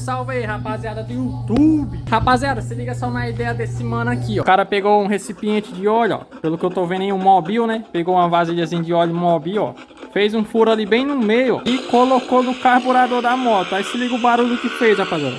salve aí, rapaziada do YouTube. Rapaziada, se liga só na ideia desse mano aqui, ó. O cara pegou um recipiente de óleo, ó. Pelo que eu tô vendo aí, um Mobil, né? Pegou uma vasilhazinha de óleo Mobil, ó. Fez um furo ali bem no meio, ó, e colocou no carburador da moto. Aí se liga o barulho que fez, rapaziada.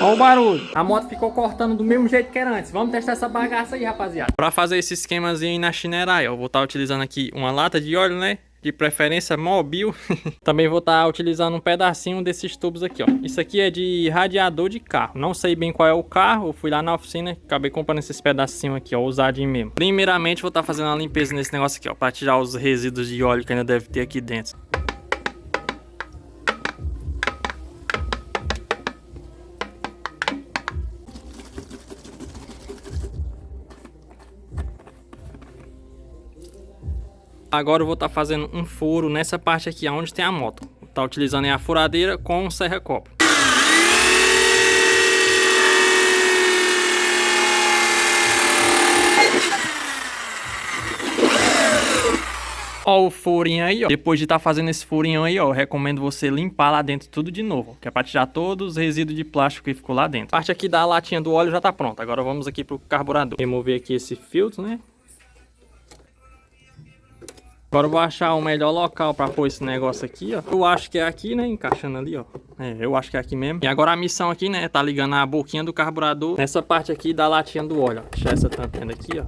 Olha o barulho. A moto ficou cortando do mesmo jeito que era antes. Vamos testar essa bagaça aí, rapaziada. Pra fazer esse esquemazinho aí na Shinerai, eu vou estar utilizando aqui uma lata de óleo, né? De preferência Mobil. Também vou estar utilizando um pedacinho desses tubos aqui, ó. Isso aqui é de radiador de carro. Não sei bem qual é o carro. Eu fui lá na oficina, acabei comprando esses pedacinhos aqui, ó, usadinho mesmo. Primeiramente vou estar fazendo uma limpeza nesse negócio aqui, ó, para tirar os resíduos de óleo que ainda deve ter aqui dentro. Agora eu vou estar fazendo um furo nessa parte aqui onde tem a moto. Vou estar utilizando a furadeira com um serra-copo. Ó o furinho aí, ó. Depois de estar fazendo esse furinho aí, ó, eu recomendo você limpar lá dentro tudo de novo, que é para tirar todos os resíduos de plástico que ficou lá dentro. A parte aqui da latinha do óleo já tá pronta. Agora vamos aqui pro carburador. Remover aqui esse filtro, né? Agora eu vou achar o melhor local para pôr esse negócio aqui, ó. Eu acho que é aqui, né? Encaixando ali, ó. Eu acho que é aqui mesmo. E agora a missão aqui, né? Tá ligando a boquinha do carburador nessa parte aqui da latinha do óleo, ó. Deixa essa tampinha daqui, ó.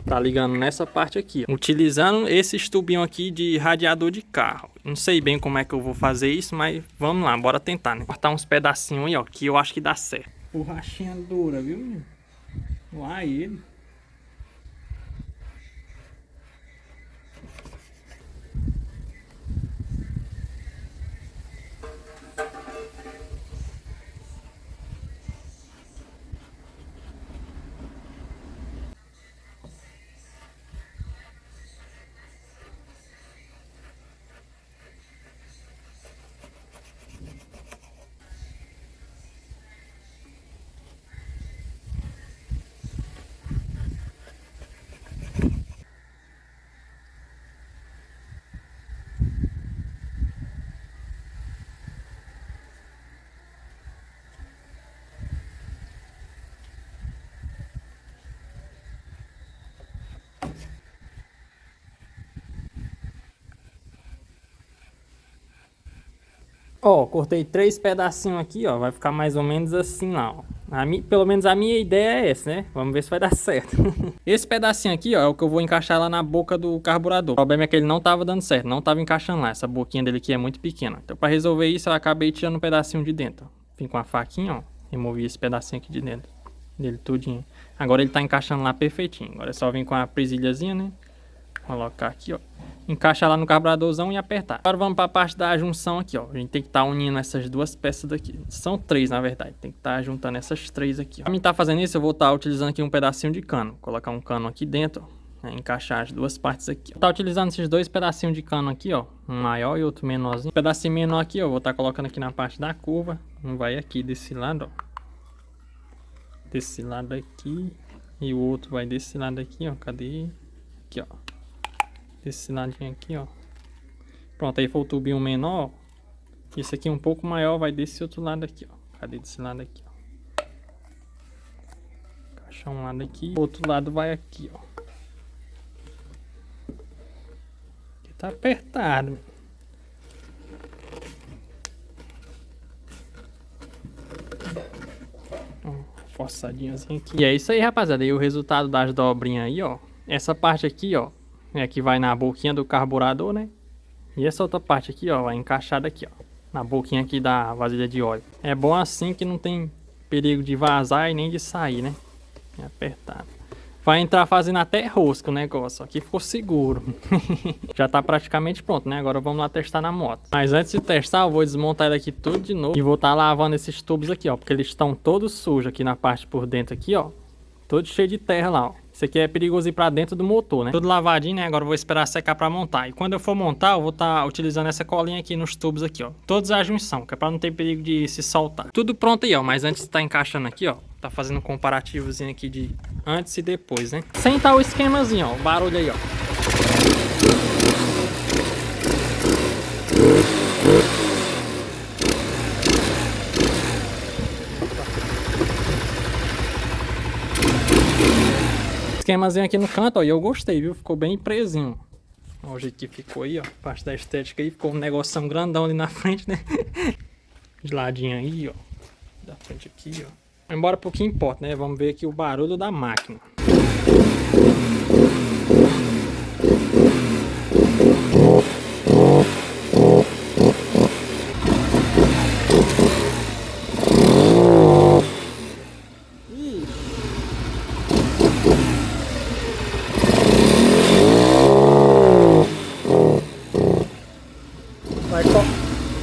Tá ligando nessa parte aqui, ó. Utilizando esses tubinhos aqui de radiador de carro. Não sei bem como é que eu vou fazer isso, mas vamos lá, bora tentar, né? Cortar uns pedacinhos aí, ó, que eu acho que dá certo. Borrachinha dura, viu, menino? Uai, ele. Ó, cortei 3 pedacinhos aqui, ó. Vai ficar mais ou menos assim lá, ó. Pelo menos a minha ideia é essa, né? Vamos ver se vai dar certo. Esse pedacinho aqui, ó, é o que eu vou encaixar lá na boca do carburador. O problema é que ele não tava dando certo, não tava encaixando lá. Essa boquinha dele aqui é muito pequena. Então, pra resolver isso, eu acabei tirando um pedacinho de dentro. Vim com a faquinha, ó. Removi esse pedacinho aqui de dentro. Dele tudinho. Agora ele tá encaixando lá perfeitinho. Agora é só vir com a presilhazinha, né? Colocar aqui, ó. Encaixar lá no carburadorzão e apertar. Agora vamos para a parte da junção aqui, ó. A gente tem que estar unindo essas duas peças daqui. São 3, na verdade. Tem que estar juntando essas 3 aqui, ó. Para mim estar fazendo isso, eu vou estar utilizando aqui um pedacinho de cano. Vou colocar um cano aqui dentro, ó. Encaixar as duas partes aqui. Vou estar utilizando esses 2 pedacinhos de cano aqui, ó. Um maior e outro menorzinho. Um pedacinho menor aqui, ó. Vou estar colocando aqui na parte da curva. Um vai aqui desse lado, ó. Desse lado aqui. E o outro vai desse lado aqui, ó. Cadê? Aqui, ó. Desse ladinho aqui, ó. Pronto, aí foi o tubinho menor, ó. Esse aqui um pouco maior vai desse outro lado aqui, ó. Cadê desse lado aqui, ó? Encaixar um lado aqui, o outro lado vai aqui, ó. Aqui tá apertado. Ó, forçadinho assim aqui. E é isso aí, rapaziada. E o resultado das dobrinhas aí, ó. Essa parte aqui, ó, é que vai na boquinha do carburador, né? E essa outra parte aqui, ó, vai encaixada aqui, ó, na boquinha aqui da vasilha de óleo. É bom assim que não tem perigo de vazar e nem de sair, né? É apertado. Vai entrar fazendo até rosca o negócio. Aqui ficou seguro. Já tá praticamente pronto, né? Agora vamos lá testar na moto. Mas antes de testar, eu vou desmontar ele aqui tudo de novo. E vou estar lavando esses tubos aqui, ó. Porque eles estão todos sujos aqui na parte por dentro aqui, ó. Todo cheio de terra lá, ó. Isso aqui é perigoso ir pra dentro do motor, né? Tudo lavadinho, né? Agora eu vou esperar secar pra montar. E quando eu for montar, eu vou estar utilizando essa colinha aqui nos tubos aqui, ó. Todos a junção, que é pra não ter perigo de se soltar. Tudo pronto aí, ó. Mas antes de estar encaixando aqui, ó. Tá fazendo um comparativozinho aqui de antes e depois, né? Sem tá o esquemazinho, ó. O barulho aí, ó. esquemazinho aqui no canto, ó, e eu gostei, viu? Ficou bem presinho. Olha o jeito que ficou aí, ó. Parte da estética aí, ficou um negoção grandão ali na frente, né? De ladinho aí, ó. Da frente aqui, ó. Embora pouquinho importa, né? Vamos ver aqui o barulho da máquina.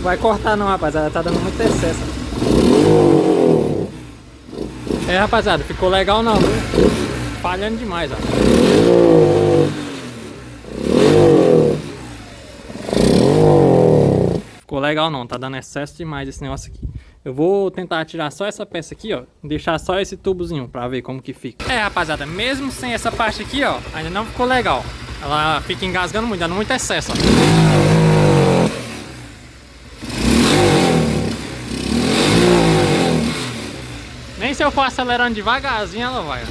Vai cortar não, rapaziada, tá dando muito excesso. É, rapaziada, ficou legal não, viu? Falhando demais, ó. Ficou legal não, tá dando excesso demais esse negócio aqui. Eu vou tentar tirar só essa peça aqui, ó. Deixar só esse tubozinho pra ver como que fica. É, rapaziada, mesmo sem essa parte aqui, ó, ainda não ficou legal. Ela fica engasgando muito, dando muito excesso, ó. Nem se eu for acelerando devagarzinho, ela vai.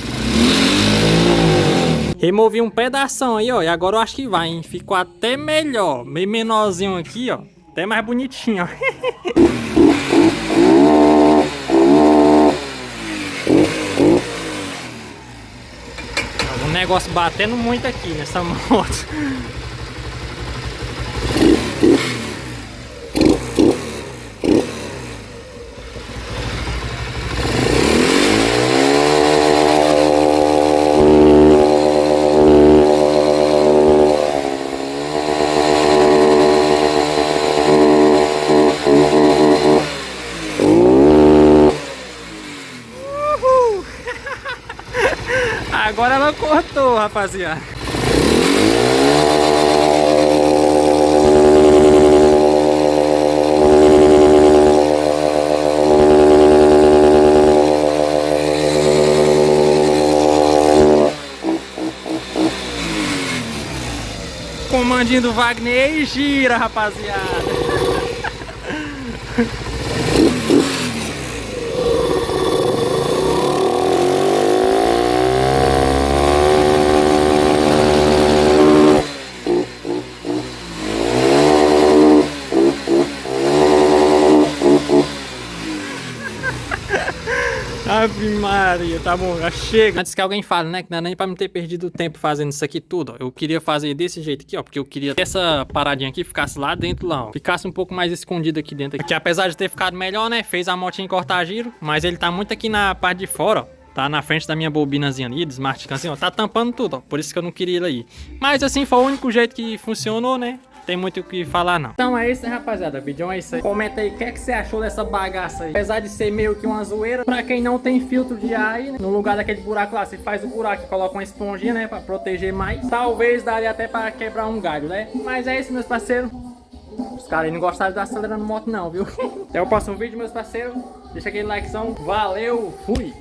Removi um pedação aí, ó. E agora eu acho que vai, hein? Ficou até melhor. Meio menorzinho aqui, ó. Até mais bonitinho, ó. O negócio batendo muito aqui nessa moto. Agora ela cortou, rapaziada. Comandinho do Wagner e gira, rapaziada. Ave Maria, tá bom, já chega. Antes que alguém fale, né, que não é nem pra me ter perdido tempo fazendo isso aqui tudo, ó. Eu queria fazer desse jeito aqui, ó, porque eu queria que essa paradinha aqui ficasse lá dentro, lá, ó. Ficasse um pouco mais escondido aqui dentro. Que apesar de ter ficado melhor, né, fez a motinha cortar giro, mas ele tá muito aqui na parte de fora, ó. Tá na frente da minha bobinazinha ali, desmarticando assim, ó. Tá tampando tudo, ó. Por isso que eu não queria ele aí. Mas assim, foi o único jeito que funcionou, né? Tem muito o que falar não. Então é isso, rapaziada, o vídeo é isso aí. Comenta aí o que é que você achou dessa bagaça aí. Apesar de ser meio que uma zoeira, pra quem não tem filtro de ar aí, né? No lugar daquele buraco lá, você faz o buraco e coloca uma esponjinha, né, pra proteger mais. Talvez daria até pra quebrar um galho, né? Mas é isso, meus parceiros. Os caras aí não gostaram de acelerando moto não, viu? Até o próximo vídeo, meus parceiros. Deixa aquele likezão. Valeu, fui!